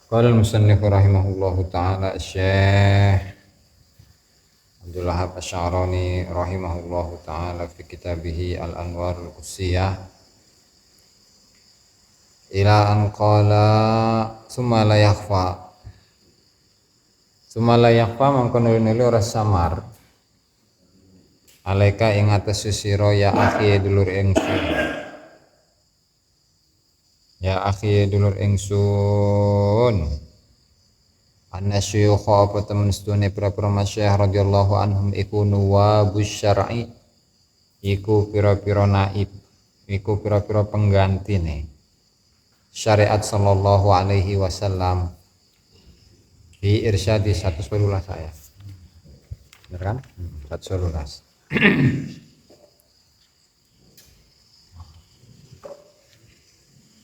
Qala al-musannif rahimahullahu ta'ala Syekh Abdul Wahhab Asy-Sya'rani rahimahullahu ta'ala fi kitabih Al-Anwarul Qudsiyah ila an qala summa la yakhfa mangko nuli ora samar alaika ing atas sira ya akhi dulur ingsun anna syuyukha apa temen sedune pira-pira masyayikh radhiyallahu anhum iku nuwabus syar'i iku pira-pira naib iku pira-pira penggantine syariat sallallahu alaihi wasallam di irsyadi 112 saya bener kan? 112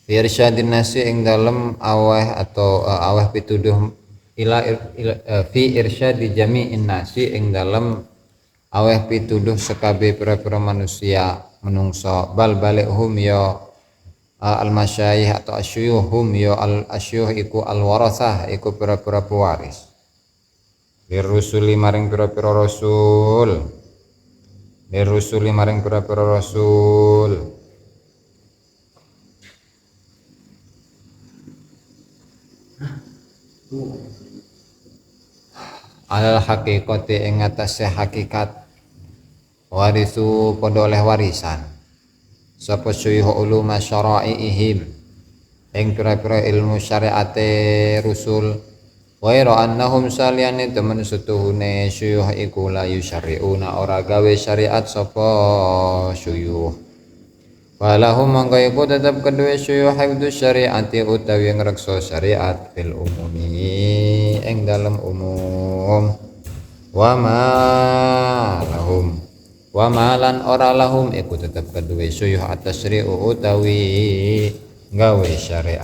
irsyadin nasi ing dalem aweh atau aweh pituduh fi irsyadi jami'in nasi ing dalem aweh pituduh sekabe pira-pira manusia menungso bal balikhum ya al masyayikh atau asyuyuhum ya al asyuyuh iku al warasah iku pira-pira pewaris lirusuli maring pira-pira rasul alal hakikati ing atase hakikat warisu padha oleh warisan sapa syuyuh uluma syara'iihim ing pira-pira ilmu syariate rusul wa ira annahum saliyane temen setuhune syuyuh iku la yusyari'una ora gawe syariat sapa syuyuh walahum mangko iku tetep kedue syuyuh hifdzu syariati utawi ngreksa syariat fil umumi ing dalem umum wa malan ora lahum iku tetep kedue syuyuh at-tasyri'u utawi gawe syariat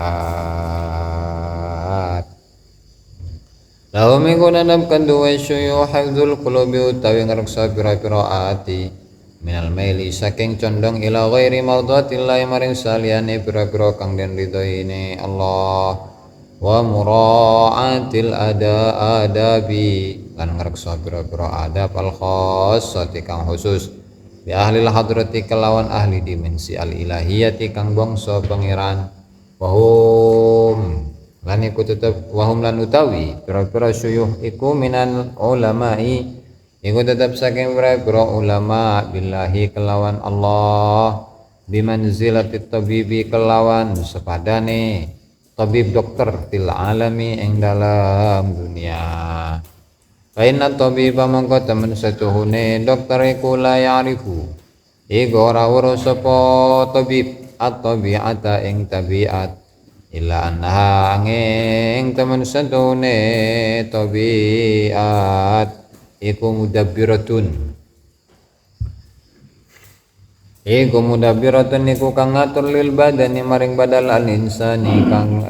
lahum iku tetep kedue syuyuh hifdzul qulubi utawi ngreksa pira-pira ati minal maili saking condong ila ghairi mardhatillahi maring saliyane pira-pira kang den ridhoine Allah wa mura'atil adabi lan ngreksa pira-pira adab al khassati kang khusus bi ahli hadrati kelawan ahli dimensi al ilahiyati kang bangsa pangeran wahum lan iku tetep wahum lan utawi pira-pira syuyuh iku minal ulama'i iku tetap saking pira-pira ulama billahi kelawan Allah bimanzilati tabibi kelawan sepadane tabib dokter fil alami ing dalam dunia fa inna tabiba mangko temen setuhune dokter iku la ya'rifu iku ora weruh sapa tabib at-tabi'ata ing tabiat illa annaha angin temen setuhune tabiat iku mudabbiratun iku kang ngatur lil badani maring badal al insani kang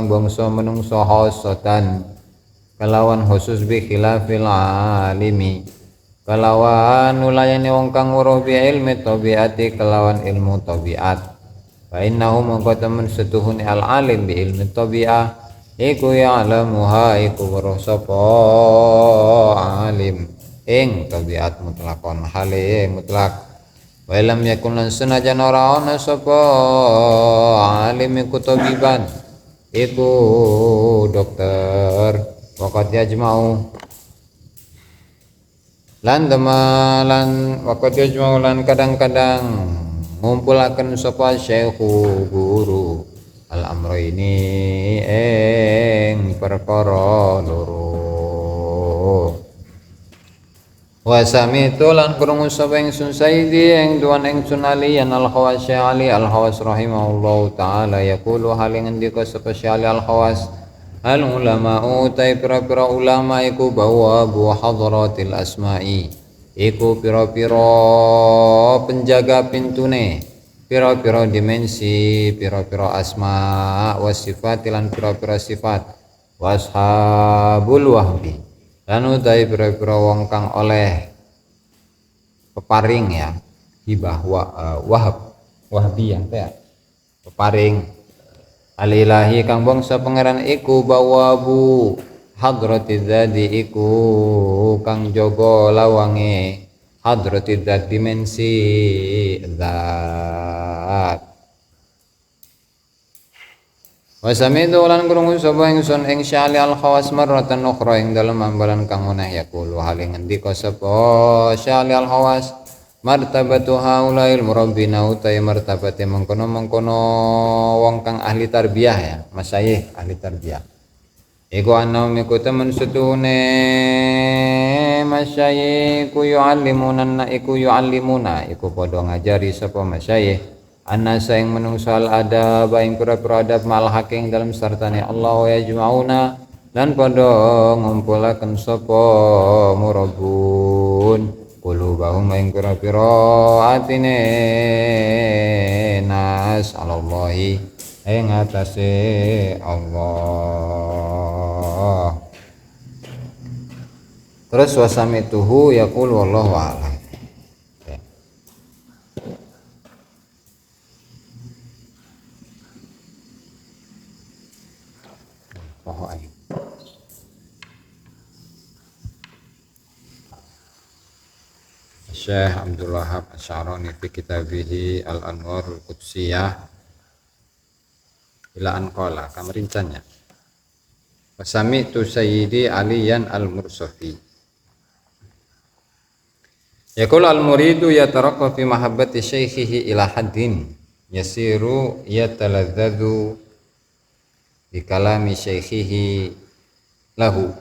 bangsa menungso khosotan kelawan khusus bi khilafil alimi kelawan nulayani wong kang weruh bi ilmi tabiati kelawan ilmu tabiat fa innahu mongko temen setuhune al alim bi ilmi tabiah iku ya'lamuha iku weruh sapa alim ing tabiat mutlakon hale mutlak wa lam yakun lan senajan ora ana sapa alim iku tabiban iku dokter waqad yajma'u lan kadang-kadang ngumpulaken sapa syekhu guru al amro ini ing perkara loro wa samitu lan krungu sapa ingsun sayyidi ing duan ingsun ali al khawas ali al khawas rahimahullahu taala yaqulu hal ngendika sapa ali al khawas al ulama utai pira-pira ulama iku bawabu hadratil asma'i iku pira-pira penjaga pintune pira-pira dimensi pira-pira asma wa sifat lan pira-pira sifat washabul wahbi lan utai pira-pira wong kang oleh peparing ya hibah wahab wahbiyah teh peparing Alilahi kang bangsa pangeran iku bawabu hadrati dzati iku kang jaga lawange hadrati dzat dimensi zat. Wasamitu lan krungu sapa ingsun ing syali al khawas marratan ukhra ing dalem ambalan kang meneh yaqulu hale ngendika sapa syali al khawas martabatu haulail murabbina utai martabate mengkono-mengkono wong kang ahli tarbiyah ya masyayikh ahli tarbiyah iku ana miku temen setune masyayikh yu'allimuna iku padha ngajari sapa masyayikh anasa yang menungsal ada ing pira-pira adab mal haking dalam sartane Allah wa yajma'una dan pada ngumpulaken sapa murabun qulubahum ing pira-pira atine nas alallahi ing atase Allah. Terus wasamituhu yaqul wallahu a'lam. Syekh Abdul Wahab Asy'arani fi kitabihi Al-Anwarul Qudsiyah ila an qala kamerincannya wasami'tu sayyidi Aliyan al-Mursafi yaqul al-muridu yataraqqa fi mahabbati syaikhihi ila haddin yasiru yataladzadzu bi kalami syaikhihi lahu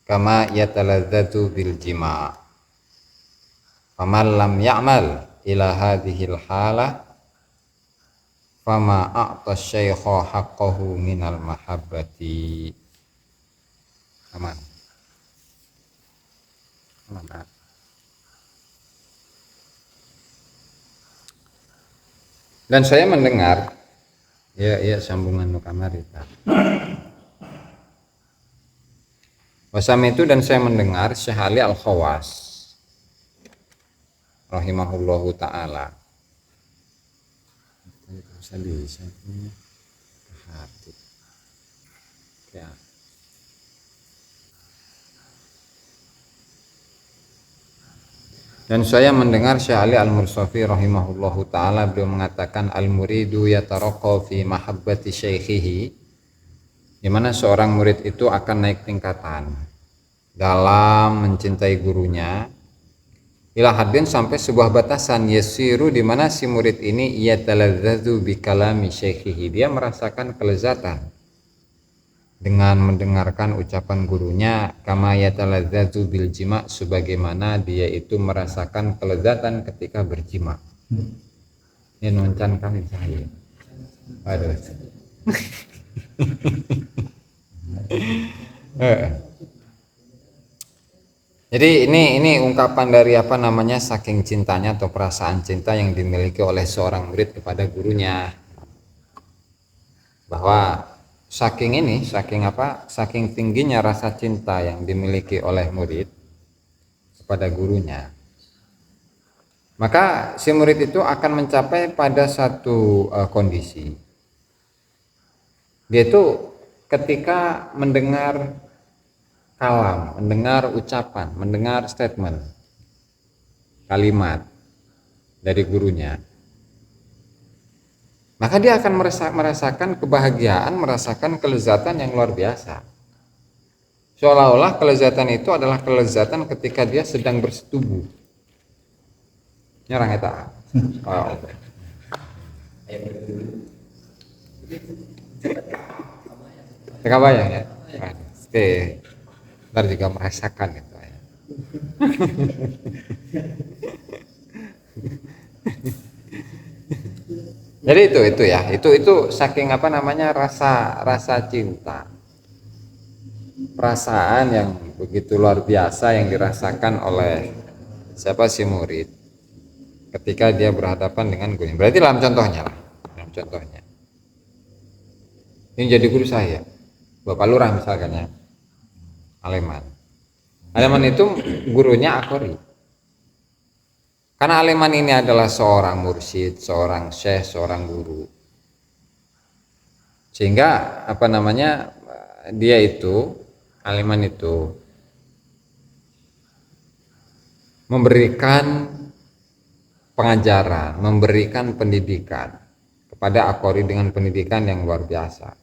kama yataladzadzu bil jima' faman lam ya'mal ila hadhil halah fama a'ta syaikha haqqahu minal mahabbati. Aman. Dan saya mendengar ya sambungan nukamarita wasam itu dan saya mendengar Syekh Ali Al-Khawas rahimahullahu ta'ala dan saya mendengar Syekh Ali Al-Mursafi rahimahullahu ta'ala beliau mengatakan al-muridu yataraqqa fi mahabbati syaikhihi di mana seorang murid itu akan naik tingkatan dalam mencintai gurunya ila haddin sampai sebuah batasan yasiru di mana si murid ini yataladzadzu bi kalami syaikhihi dia merasakan kelezatan dengan mendengarkan ucapan gurunya kama yataladzadzu bil jima' sebagaimana dia itu merasakan kelezatan ketika berjima. Ini noncan kami saya. Aduh. Jadi ini ungkapan dari apa namanya saking cintanya atau perasaan cinta yang dimiliki oleh seorang murid kepada gurunya bahwa saking tingginya rasa cinta yang dimiliki oleh murid kepada gurunya maka si murid itu akan mencapai pada satu kondisi yaitu ketika mendengar kalam, mendengar ucapan, mendengar statement, kalimat dari gurunya, maka dia akan merasakan kebahagiaan, merasakan kelezatan yang luar biasa. Seolah-olah kelezatan itu adalah kelezatan ketika dia sedang bersetubuh. Nyerang eta. Oh. Kebayang ya. Oke. Ntar juga merasakan itu ya. Jadi itu saking apa namanya rasa cinta, perasaan yang begitu luar biasa yang dirasakan oleh siapa si murid ketika dia berhadapan dengan gurunya. Berarti dalam contohnya ini jadi guru saya Bapak Lurah misalkan ya, Aleman itu gurunya Akori. Karena Aleman ini adalah seorang mursyid, seorang syekh, seorang guru. Sehingga apa namanya, dia itu aliman itu memberikan pengajaran, memberikan pendidikan kepada Aqori dengan pendidikan yang luar biasa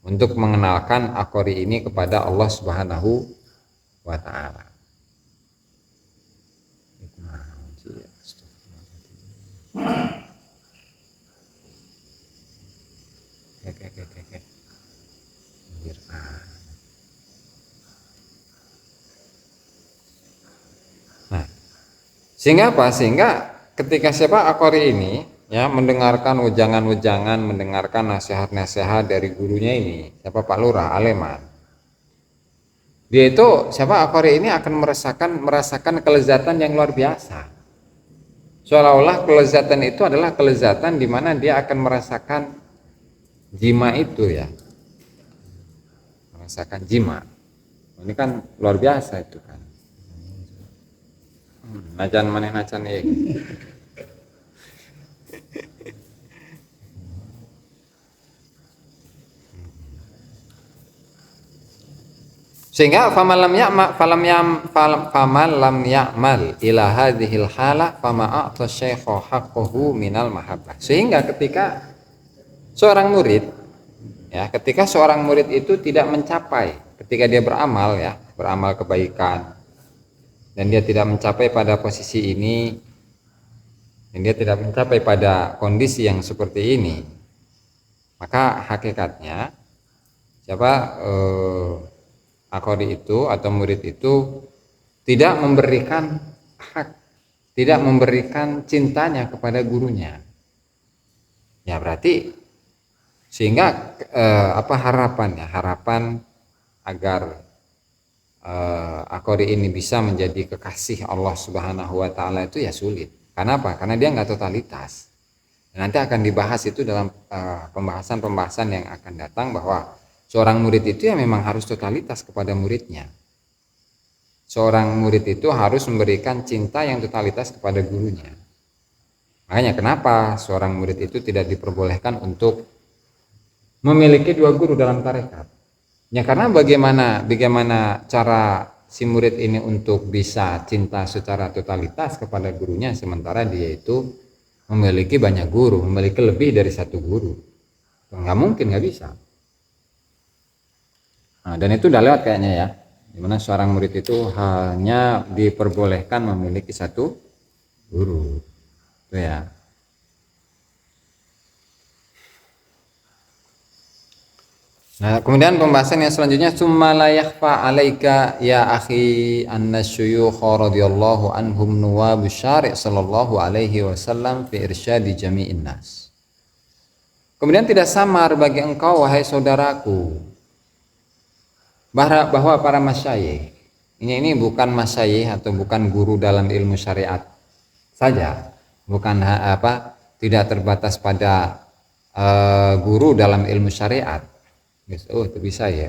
untuk mengenalkan Aqori ini kepada Allah Subhanahu wa taala. Nah, sehingga apa? Sehingga ketika siapa Aqori ini ya mendengarkan ujangan-ujangan, mendengarkan nasihat-nasihat dari gurunya ini, siapa Pak Lurah Aleman. Dia itu siapa Aqori ini akan merasakan kelezatan yang luar biasa. Seolah-olah kelezatan itu adalah kelezatan di mana dia akan merasakan jima itu ya. Merasakan jima. Ini kan luar biasa itu kan. Najan maneh najan sehingga faman lam ya'mal ila hadhil hala fama a'ta syaikha haqqahu minal mahabbah. Sehingga ketika seorang murid itu tidak mencapai, ketika dia beramal ya, beramal kebaikan dan dia tidak mencapai pada posisi ini, dan dia tidak mencapai pada kondisi yang seperti ini, maka hakikatnya Aqori itu atau murid itu tidak memberikan hak, tidak memberikan cintanya kepada gurunya. Ya berarti sehingga harapan agar Aqori ini bisa menjadi kekasih Allah Subhanahu wa taala itu ya sulit. Karena apa? Karena dia nggak totalitas. Nanti akan dibahas itu dalam pembahasan yang akan datang, bahwa seorang murid itu ya memang harus totalitas kepada muridnya. Seorang murid itu harus memberikan cinta yang totalitas kepada gurunya. Makanya kenapa seorang murid itu tidak diperbolehkan untuk memiliki dua guru dalam tarekat. Ya karena bagaimana cara si murid ini untuk bisa cinta secara totalitas kepada gurunya, sementara dia itu memiliki banyak guru, memiliki lebih dari satu guru. Nggak mungkin, nggak bisa. Nah, dan itu udah lewat kayaknya ya, dimana seorang murid itu hanya diperbolehkan memiliki satu guru itu ya. Nah kemudian pembahasan yang selanjutnya, summa la yakhfa alaika ya akhi anna syuyukha radhiyallahu anhum nuwabu syari' sallallahu alaihi wasallam fi irsyadi jami'in nas. Kemudian tidak samar bagi engkau wahai saudaraku bahwa para masyayikh ini bukan masyayikh atau bukan guru dalam ilmu syariat saja, bukan tidak terbatas pada guru dalam ilmu syariat. Oh itu bisa ya,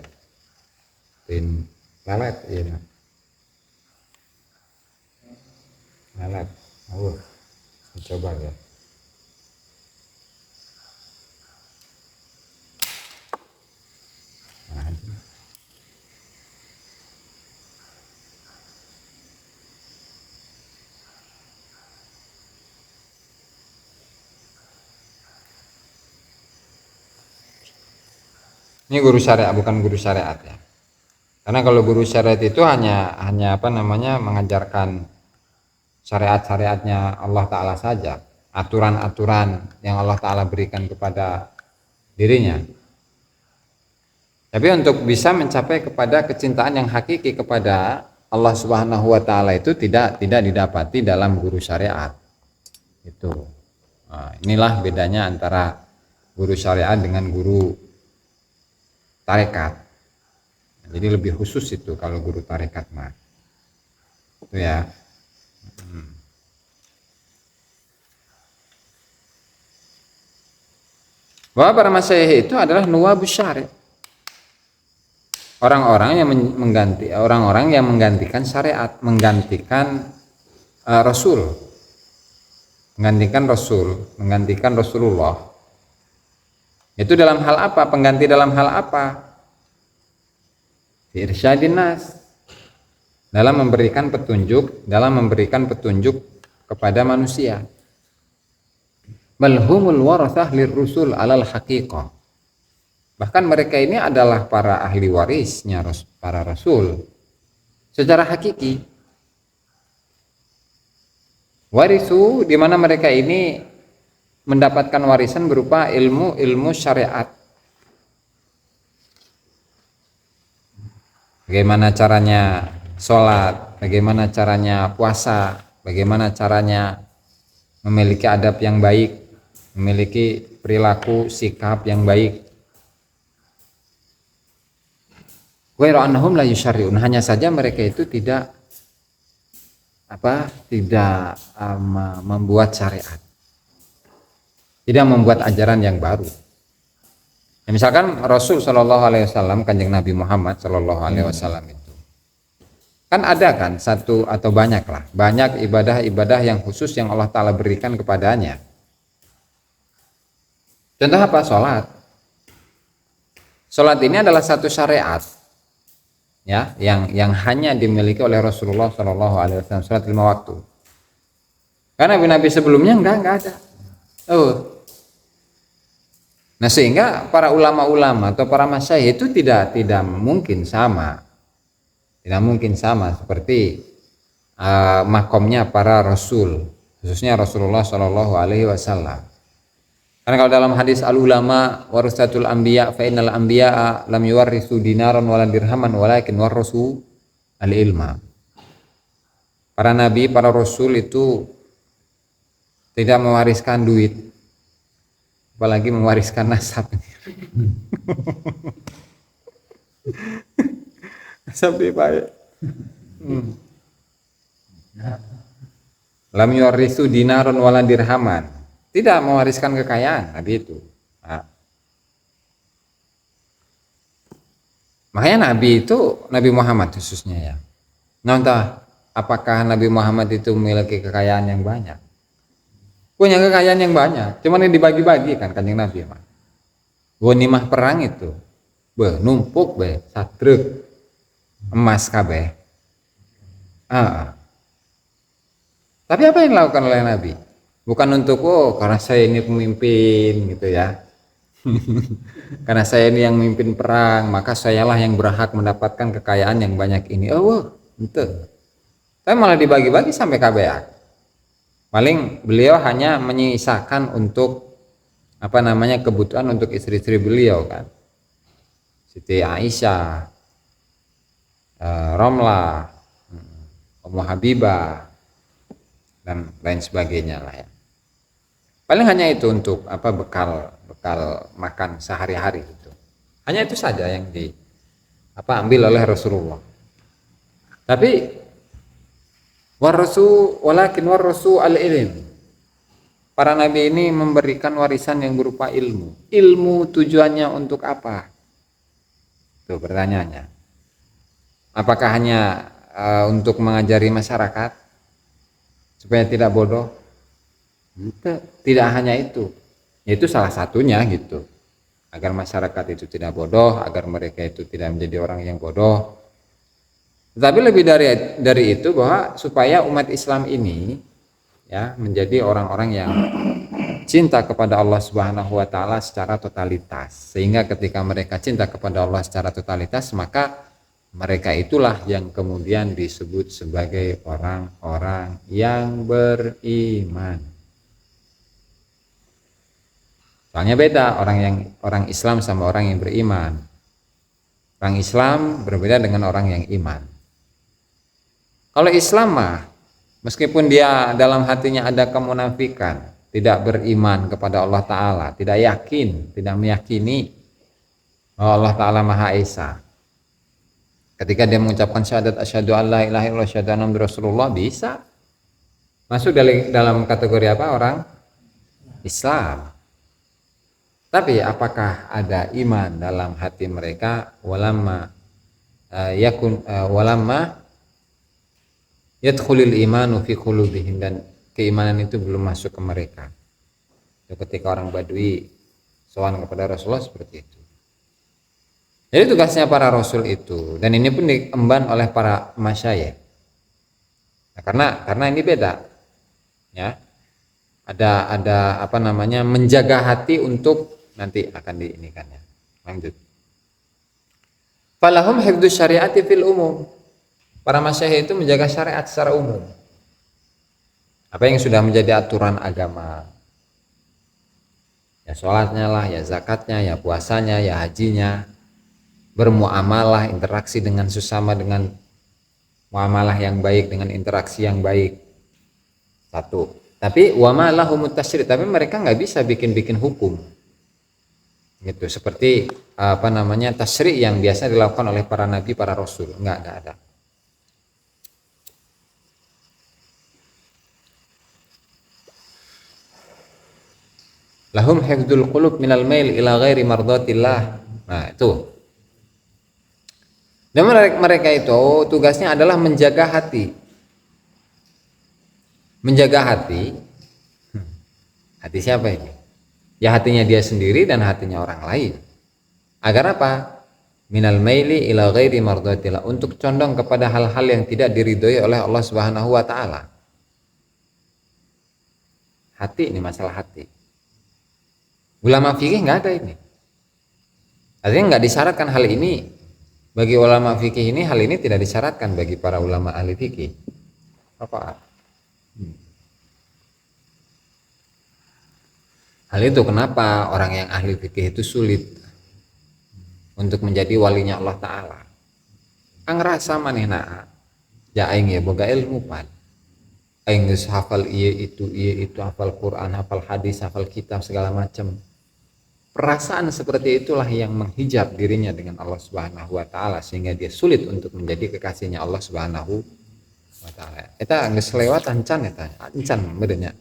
pin lalat ya, lalat. Coba ya. Ini guru syariat, bukan guru syariat ya. Karena kalau guru syariat itu hanya mengajarkan syariat-syariatnya Allah Ta'ala saja, aturan-aturan yang Allah Ta'ala berikan kepada dirinya. Tapi untuk bisa mencapai kepada kecintaan yang hakiki kepada Allah Subhanahu wa Ta'ala itu tidak didapati dalam guru syariat. Itu. Nah, inilah bedanya antara guru syariat dengan guru tarekat. Jadi lebih khusus itu kalau guru tarekat mah. Itu ya. Bahwa para masyayikh itu adalah nuwabus syari'. Orang-orang yang menggantikan syariat, menggantikan Rasul. Menggantikan Rasulullah. Itu dalam hal apa? Pengganti dalam hal apa? Fi irsyadin nas, dalam memberikan petunjuk kepada manusia. Bal humul warathah lirrusul alal haqiqah. Bahkan mereka ini adalah para ahli warisnya para rasul secara hakiki. Warisu, di mana mereka ini mendapatkan warisan berupa ilmu syariat. Bagaimana caranya sholat, bagaimana caranya puasa, bagaimana caranya memiliki adab yang baik, memiliki perilaku sikap yang baik. Ghairu annahum la yusyarri'un, hanya saja mereka itu tidak membuat syariat, tidak membuat ajaran yang baru. Ya, misalkan Rasul Shallallahu Alaihi Wasallam, kanjeng Nabi Muhammad Shallallahu Alaihi Wasallam itu kan ada kan satu atau banyak ibadah-ibadah yang khusus yang Allah Ta'ala berikan kepadanya. Contoh apa? Sholat ini adalah satu syariat, ya, yang hanya dimiliki oleh Rasulullah Shallallahu Alaihi Wasallam, sholat 5 waktu. Karena nabi-nabi sebelumnya enggak ada. Nah, sehingga para ulama-ulama atau para masyayikh itu tidak mungkin sama seperti makomnya para rasul, khususnya Rasulullah Shallallahu Alaihi Wasallam. Karena kalau dalam hadis al ulama warasatul anbiya fa innal anbiya lam yuwarrisu dinaran wala dirhaman walakin warasu al ilma. Para nabi, para rasul itu tidak mewariskan duit, apalagi mewariskan nasab. Nasab baik. Lam yuwarrisu dinaran wala dirhaman. Tidak mewariskan kekayaan Nabi itu. Nah, makanya Nabi Muhammad khususnya ya. Nah, entah apakah Nabi Muhammad itu memiliki kekayaan yang banyak? Punya kekayaan yang banyak, cuman yang dibagi-bagi kan kanjeng Nabi mah. Ghanimah perang itu, numpuk satruk emas kabeh. Tapi apa yang dilakukan oleh Nabi? Bukan untuk karena saya ini pemimpin gitu ya. Karena saya ini yang memimpin perang, maka sayalah yang berhak mendapatkan kekayaan yang banyak ini. Itu. Tapi malah dibagi-bagi sampai KBA. Paling beliau hanya menyisakan untuk kebutuhan untuk istri-istri beliau kan. Siti Aisyah, Romlah, Ummu Habibah, dan lain sebagainya lah ya. Paling hanya itu untuk bekal makan sehari-hari itu. Hanya itu saja yang ambil oleh Rasulullah. Tapi walakin warasu al-ilm. Para nabi ini memberikan warisan yang berupa ilmu. Ilmu tujuannya untuk apa? Itu pertanyaannya. Apakah hanya untuk mengajari masyarakat supaya tidak bodoh? Tidak hanya itu. Itu salah satunya gitu. Agar masyarakat itu tidak bodoh, agar mereka itu tidak menjadi orang yang bodoh. Tetapi lebih dari itu bahwa supaya umat Islam ini ya menjadi orang-orang yang cinta kepada Allah Subhanahu wa taala secara totalitas. Sehingga ketika mereka cinta kepada Allah secara totalitas, maka mereka itulah yang kemudian disebut sebagai orang-orang yang beriman. Soalnya beda orang Islam sama orang yang beriman. Orang Islam berbeda dengan orang yang iman. Kalau Islam mah, meskipun dia dalam hatinya ada kemunafikan, tidak beriman kepada Allah Ta'ala, tidak meyakini bahwa Allah Ta'ala Maha Esa. Ketika dia mengucapkan syahadat asyhadu an la ilaha illallah asyhadu anna muhammadar rasulullah, bisa masuk dalam kategori apa? Orang Islam. Tapi apakah ada iman dalam hati mereka? Walamma yadkhulul imanu fi qulubihim, dan keimanan itu belum masuk ke mereka. Ketika orang Badui sowan kepada Rasulullah seperti itu. Jadi tugasnya para rasul itu, dan ini pun diemban oleh para masyayikh. Nah, karena ini beda, ya. Ada apa namanya, menjaga hati untuk nanti akan diinikannya. Lanjut. Falahum hifdzus syariati fil umum. Para masyayikh itu menjaga syariat secara umum. Apa yang sudah menjadi aturan agama, ya sholatnya lah, ya zakatnya, ya puasanya, ya hajinya, bermuamalah, interaksi dengan sesama dengan muamalah yang baik, dengan interaksi yang baik. Satu. Tapi wamalahumut tasyri', tapi mereka nggak bisa bikin hukum. Gitu, seperti apa namanya, tasyri' yang biasa dilakukan oleh para nabi, para rasul. Nggak ada. Lahum hifdzul qulub minal mail ila ghairi mardatillah. Nah, itu. Dan mereka itu tugasnya adalah menjaga hati. Menjaga hati. Hati siapa ini? Ya hatinya dia sendiri dan hatinya orang lain. Agar apa? Minal maili ila ghairi mardatillah, untuk condong kepada hal-hal yang tidak diridhoi oleh Allah Subhanahu wa taala. Hati ini masalah hati. Ulama fikih nggak ada ini. Artinya nggak disyaratkan hal ini. Bagi ulama fikih ini, hal ini tidak disyaratkan bagi para ulama ahli fikih. Apa? Hal itu kenapa orang yang ahli fikih itu sulit untuk menjadi walinya Allah Ta'ala. Ang rasa manehna ya aing ya boga ilmu pan. Aing geus hafal ieu itu, hafal Quran, hafal hadis, hafal kitab segala macam. Perasaan seperti itulah yang menghijab dirinya dengan Allah Subhanahu wa taala, sehingga dia sulit untuk menjadi kekasihnya Allah Subhanahu wa taala. Eta geus lewat encan eta. Encan benernya.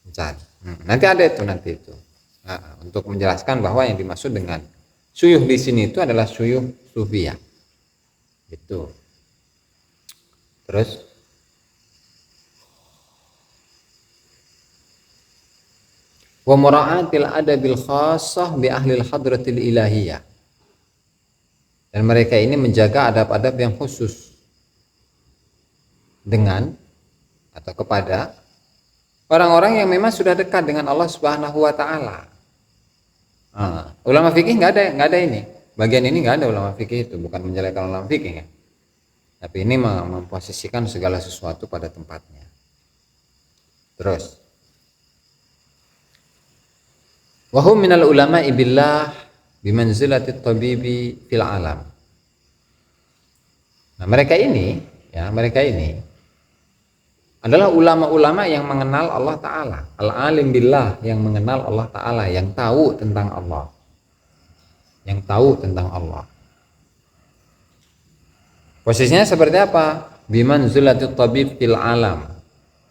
Encan. Nanti ada itu Nah, untuk menjelaskan bahwa yang dimaksud dengan suyuh di sini itu adalah suyuh sufiyah. Itu. Terus wa mura'atil adabil khassah bi ahlil hadratil ilahiyah. Dan mereka ini menjaga adab-adab yang khusus dengan atau kepada orang-orang yang memang sudah dekat dengan Allah Subhanahu wa taala. Ulama fikih nggak ada ini. Bagian ini nggak ada ulama fikih, itu bukan menjelekkan ulama fikih ya. Tapi ini memposisikan segala sesuatu pada tempatnya. Terus wahum minal ulama ibillah bimanzilati tabibi fil alam. Nah, mereka ini adalah ulama-ulama yang mengenal Allah Ta'ala, al-alim billah, yang mengenal Allah Ta'ala, yang tahu tentang Allah, posisinya seperti apa? Bimanzilati tabib fil alam,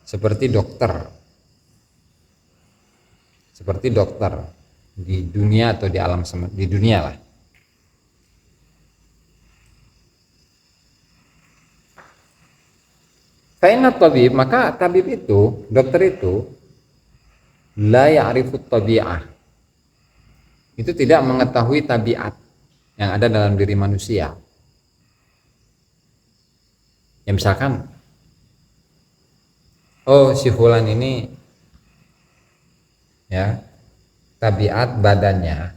seperti dokter di dunia atau di alam di dunia lah. Fa'inna tabib, maka tabib itu, dokter itu la ya'rifut tabi'ah, itu tidak mengetahui tabiat yang ada dalam diri manusia. Ya misalkan, oh si fulan ini ya tabiat badannya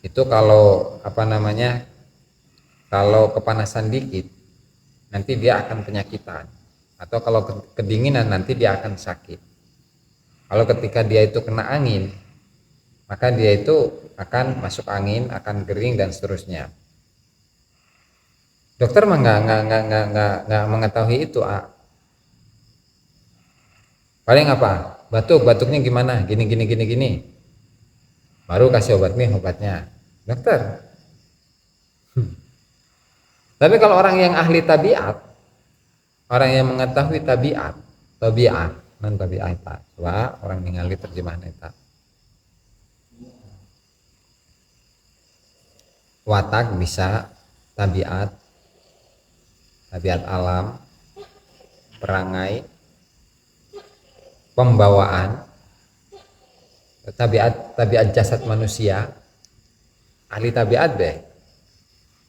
itu kalau apa namanya, kalau kepanasan dikit nanti dia akan penyakitan, atau kalau kedinginan nanti dia akan sakit. Kalau ketika dia itu kena angin, maka dia itu akan masuk angin, akan kering dan seterusnya. Dokter mah nggak mengetahui itu. Paling apa? Batuknya gimana? Gini. Baru kasih obatnya. Dokter. Tapi kalau orang yang ahli tabiat, orang yang mengetahui tabiat, non tabiat, coba orang ningali terjemahan eta. Watak bisa tabiat alam, perangai, pembawaan, tabiat jasad manusia, ahli tabiat deh.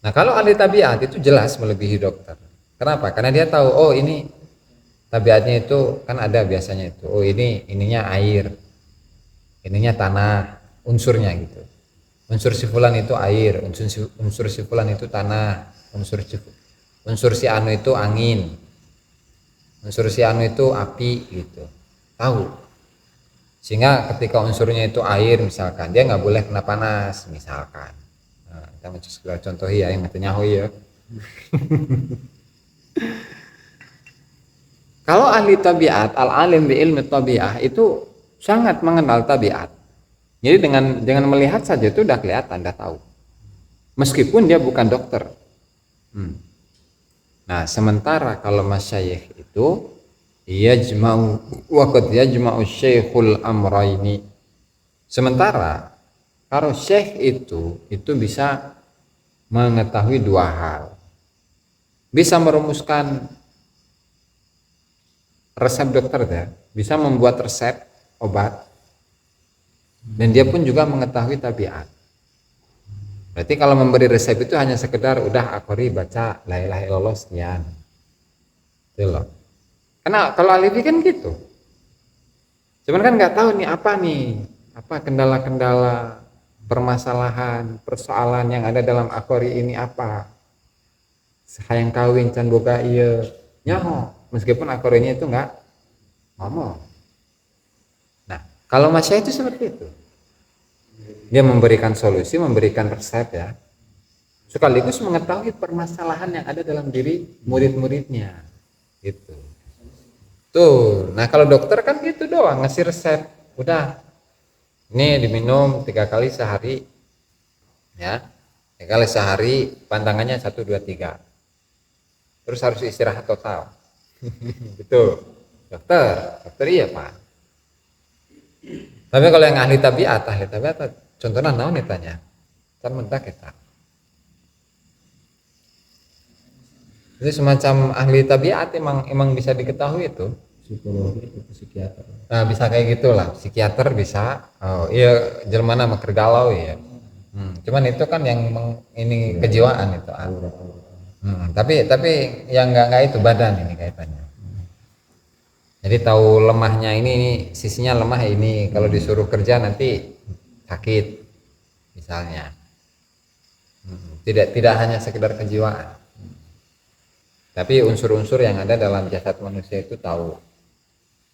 Nah kalau ahli tabiat itu jelas melebihi dokter. Kenapa? Karena dia tahu, oh ini tabiatnya itu kan ada biasanya itu, oh ini ininya air, ininya tanah, unsurnya gitu. Unsur si fulan itu air, unsur si fulan itu tanah, unsur si anu itu angin, unsur si anu itu api gitu. Tahu. Sehingga ketika unsurnya itu air misalkan, dia nggak boleh kena panas misalkan. Nah, kita mencoba contoh ya yang nyaho ya. Kalau ahli tabiat, al-alim bi ilmi tabiah itu sangat mengenal tabiat. Jadi dengan melihat saja itu udah kelihatan, udah tahu. Meskipun dia bukan dokter. Nah, sementara kalau masyayikh itu yajma'u wa qad yajma'u syekhul amraini. Sementara kalau syekh itu bisa mengetahui dua hal. Bisa merumuskan resep dokter ya, bisa membuat resep obat, dan dia pun juga mengetahui tabiat. Berarti kalau memberi resep itu hanya sekedar udah akori baca la ilaha illallah sekian, itu loh. Karena kalau alifi kan gitu, cuman kan nggak tahu nih apa kendala-kendala, permasalahan, persoalan yang ada dalam akori ini apa. Sayang kawin can boga iya nyaho, meskipun akorinya itu nggak ngomong. Nah, kalau masya itu seperti itu. Dia memberikan solusi, memberikan resep ya. Sekaligus mengetahui permasalahan yang ada dalam diri murid-muridnya. Gitu. Tuh, nah kalau dokter kan gitu doang, ngasih resep. Udah, ini diminum 3 kali sehari. Ya, 3 kali sehari, pantangannya 1, 2, 3. Terus harus istirahat total. Gitu. Dokter iya Pak. Tapi kalau yang ahli tabiat contohnya naon tanya. Kan mentak kita. Jadi semacam ahli tabiat emang bisa diketahui itu. Psikologi atau psikiater. Nah, bisa kayak gitulah. Psikiater bisa. Oh, iya jelmana mah galau ya. Cuman itu kan yang ini kejiwaan itu. Tapi yang enggak itu badan ini kaitannya. Jadi tahu lemahnya ini sisinya lemah ini, kalau disuruh kerja nanti sakit misalnya. Tidak hanya sekedar kejiwaan, tapi unsur-unsur yang ada dalam jasad manusia itu tahu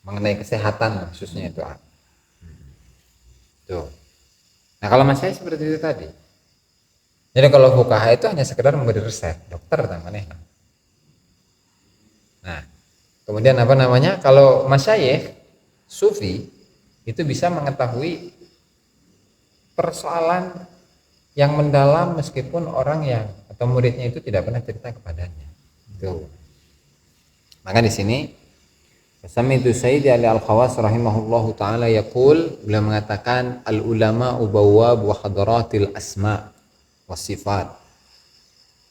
mengenai kesehatan khususnya itu. Tuh. Nah kalau mas saya seperti itu tadi. Jadi kalau fuqaha itu hanya sekedar memberi resep, dokter namanya. Nah, kemudian apa namanya? Kalau masyayikh sufi itu bisa mengetahui persoalan yang mendalam meskipun orang yang atau muridnya itu tidak pernah cerita kepadanya. Itu. Maka di sini Sami'tu Sayyidi Ali Al-Khawas rahimahullahu taala yaqul, beliau mengatakan al ulama ubawwab wa hadaratil asma was sifat.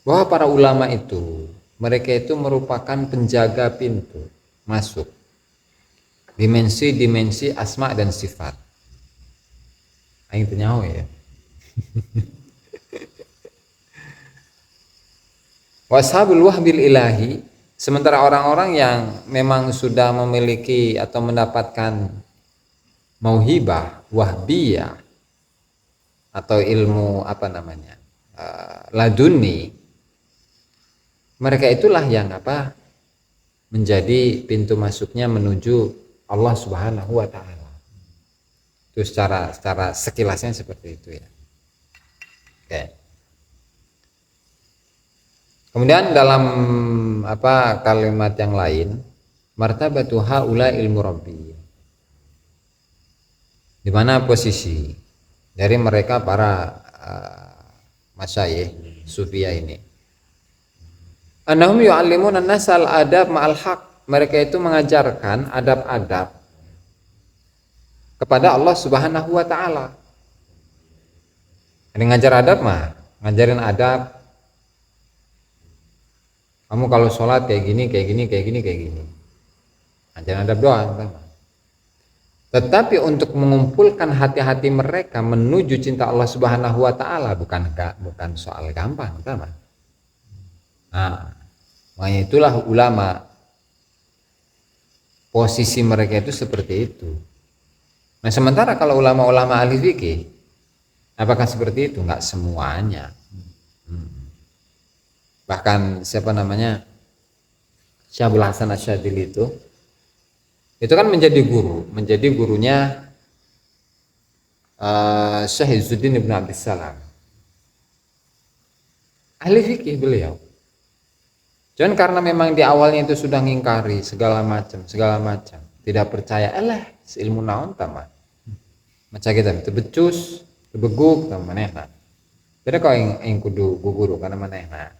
Bahwa para ulama itu mereka itu merupakan penjaga pintu masuk dimensi-dimensi asma dan sifat. Aing ternyaho ya. Washabul wahbil ilahi, sementara orang-orang yang memang sudah memiliki atau mendapatkan mauhibah wahbiyah atau ilmu apa namanya laduni, mereka itulah yang menjadi pintu masuknya menuju Allah Subhanahu wa taala. Itu secara sekilasnya seperti itu ya. Oke. Kemudian dalam kalimat yang lain, martabatu haula ilmu rabbi. Di mana posisi dari mereka para masyayikh sufiyah ini? Annahum yu'allimuna an-nasal adab ma'al haq. Mereka itu mengajarkan adab-adab kepada Allah Subhanahu wa taala. Ini ngajar adab mah, ngajarin adab. Kamu kalau sholat kayak gini. Ngajarin adab doang. Tetapi untuk mengumpulkan hati-hati mereka menuju cinta Allah Subhanahu wa taala bukan soal gampang, teman. Nah, makanya itulah ulama posisi mereka itu seperti itu. Nah, sementara kalau ulama-ulama ahli fikih apakah seperti itu? Enggak semuanya. Bahkan siapa namanya? Syabul Hasan Asyadzili itu kan menjadi gurunya Syekh Izzuddin Ibn Abdissalam, ahli fikih beliau. Cuman karena memang di awalnya itu sudah ngingkari segala macam, tidak percaya, ilmu naon tamat. Macam kita itu becus, beguk sama manehna. Jadi kau yang kudu guguru karena manehna.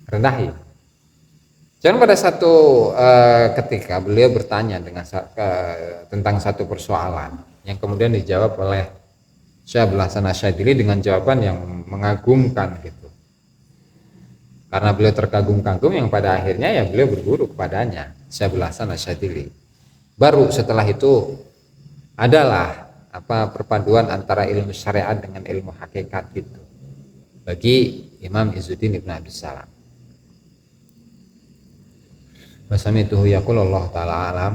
Rendahi. Cuman pada satu ketika beliau bertanya tentang satu persoalan yang kemudian dijawab oleh Syabul Hasan Asyadzili dengan jawaban yang mengagumkan gitu. Karena beliau terkagum-kagum yang pada akhirnya ya beliau berguru kepadanya, Syabul Hasan Asyadzili. Baru setelah itu adalah perpaduan antara ilmu syariat dengan ilmu hakikat gitu bagi Imam Izzuddin Ibn Abdissalam. Wasami itu yaqul Allah taala alam.